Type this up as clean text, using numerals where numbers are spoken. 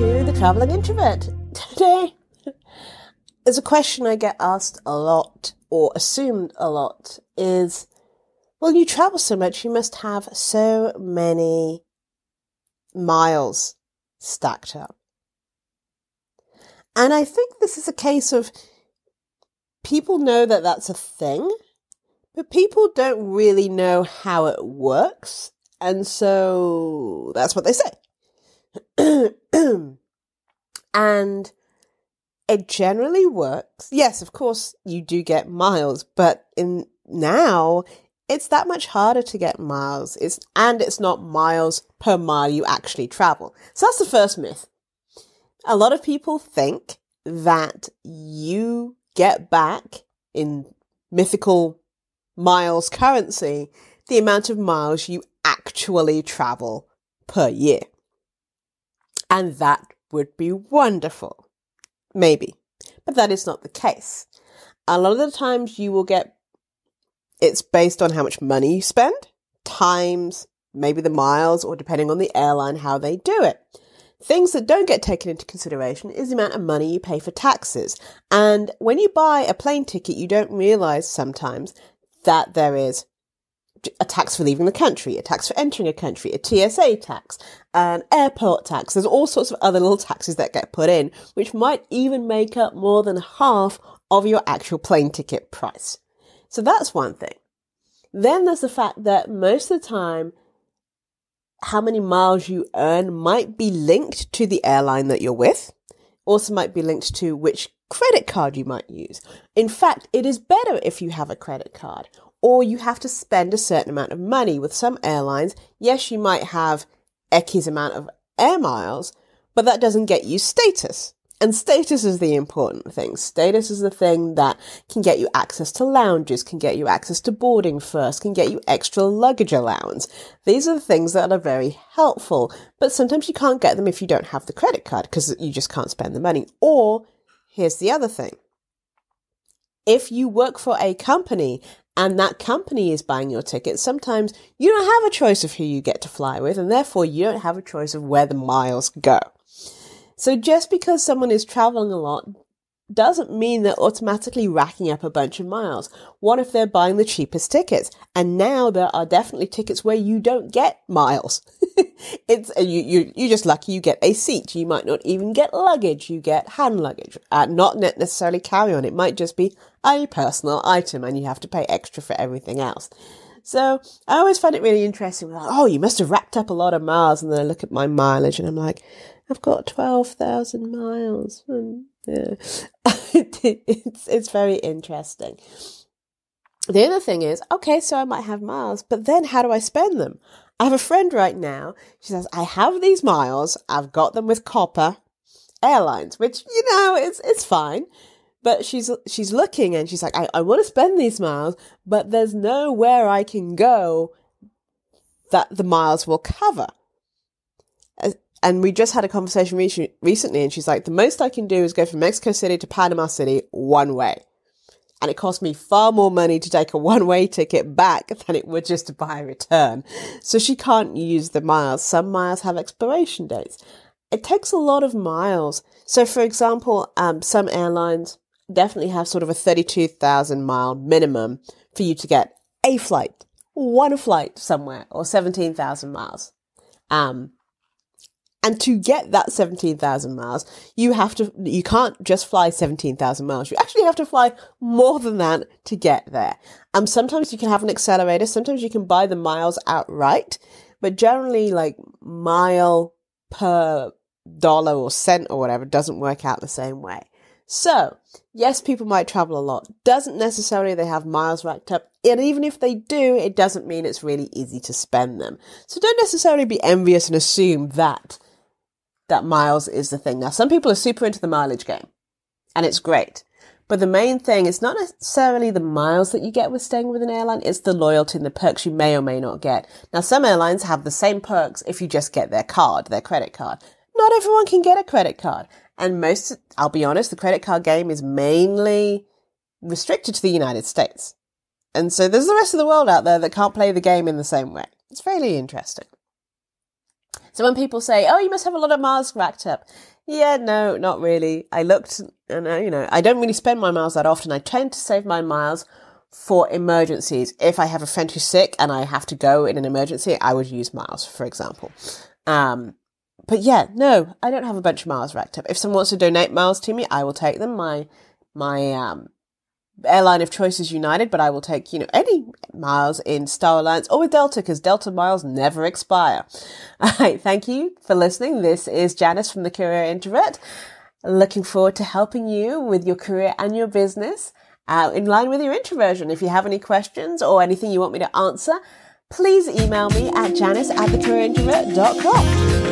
to the Traveling Introvert. Today, there's a question I get asked a lot, or assumed a lot, is, well, you travel so much, you must have so many miles stacked up. And I think this is a case of people know that that's a thing, but people don't really know how it works. And so that's what they say. And it generally works. Yes, of course, you do get miles, but now it's that much harder to get miles. It's not miles per mile you actually travel. So that's the first myth. A lot of people think that you get back in mythical miles currency the amount of miles you actually travel per year. And that would be wonderful. Maybe. But that is not the case. A lot of the times you will get, it's based on how much money you spend, times maybe the miles, or depending on the airline, how they do it. Things that don't get taken into consideration is the amount of money you pay for taxes. And when you buy a plane ticket, you don't realize sometimes that there is a tax for leaving the country, a tax for entering a country, a TSA tax, an airport tax. There's all sorts of other little taxes that get put in, which might even make up more than half of your actual plane ticket price. So that's one thing. Then there's the fact that most of the time, how many miles you earn might be linked to the airline that you're with. Also might be linked to which credit card you might use. In fact, it is better if you have a credit card, or you have to spend a certain amount of money. With some airlines, yes, you might have X amount of air miles, but that doesn't get you status. And status is the important thing. Status is the thing that can get you access to lounges, can get you access to boarding first, can get you extra luggage allowance. These are the things that are very helpful, but sometimes you can't get them if you don't have the credit card because you just can't spend the money. Or, here's the other thing. If you work for a company and that company is buying your ticket, sometimes you don't have a choice of who you get to fly with, and therefore you don't have a choice of where the miles go. So just because someone is traveling a lot doesn't mean they're automatically racking up a bunch of miles. What if they're buying the cheapest tickets? And now there are definitely tickets where you don't get miles. You're just lucky you get a seat. You might not even get luggage. You get hand luggage, not necessarily carry on. It might just be a personal item and you have to pay extra for everything else. So I always find it really interesting. Like, oh, you must have racked up a lot of miles. And then I look at my mileage and I'm like, I've got 12,000 miles. And yeah, it's very interesting. The other thing is, okay, so I might have miles, but then how do I spend them? I have a friend right now. She says, I have these miles. I've got them with Copper Airlines, which, it's fine. But she's looking and she's like, I want to spend these miles, but there's nowhere I can go that the miles will cover. And we just had a conversation recently and she's like, the most I can do is go from Mexico City to Panama City one way. And it cost me far more money to take a one-way ticket back than it would just to buy a return. So she can't use the miles. Some miles have expiration dates. It takes a lot of miles. So for example, some airlines definitely have sort of a 32,000 mile minimum for you to get a flight, one flight somewhere, or 17,000 miles. And to get that 17,000 miles, you can't just fly 17,000 miles. You actually have to fly more than that to get there. Sometimes you can have an accelerator. Sometimes you can buy the miles outright, but generally like mile per dollar or cent or whatever doesn't work out the same way. So yes, people might travel a lot. Doesn't necessarily they have miles racked up. And even if they do, it doesn't mean it's really easy to spend them. So don't necessarily be envious and assume that miles is the thing. Now, some people are super into the mileage game, and it's great. But the main thing is not necessarily the miles that you get with staying with an airline, it's the loyalty and the perks you may or may not get. Now, some airlines have the same perks if you just get their credit card. Not everyone can get a credit card. And I'll be honest, the credit card game is mainly restricted to the United States. And so there's the rest of the world out there that can't play the game in the same way. It's fairly interesting. So when people say, oh, you must have a lot of miles racked up. Yeah, no, not really. I looked and, I don't really spend my miles that often. I tend to save my miles for emergencies. If I have a friend who's sick and I have to go in an emergency, I would use miles, for example. But yeah, no, I don't have a bunch of miles racked up. If someone wants to donate miles to me, I will take them. My airline of choice is United, but I will take, any miles in Star Alliance or with Delta, because Delta miles never expire. All right, thank you for listening. This is Janice from the Career Introvert. Looking forward to helping you with your career and your business in line with your introversion. If you have any questions or anything you want me to answer, please email me at janice@thecareerintrovert.com.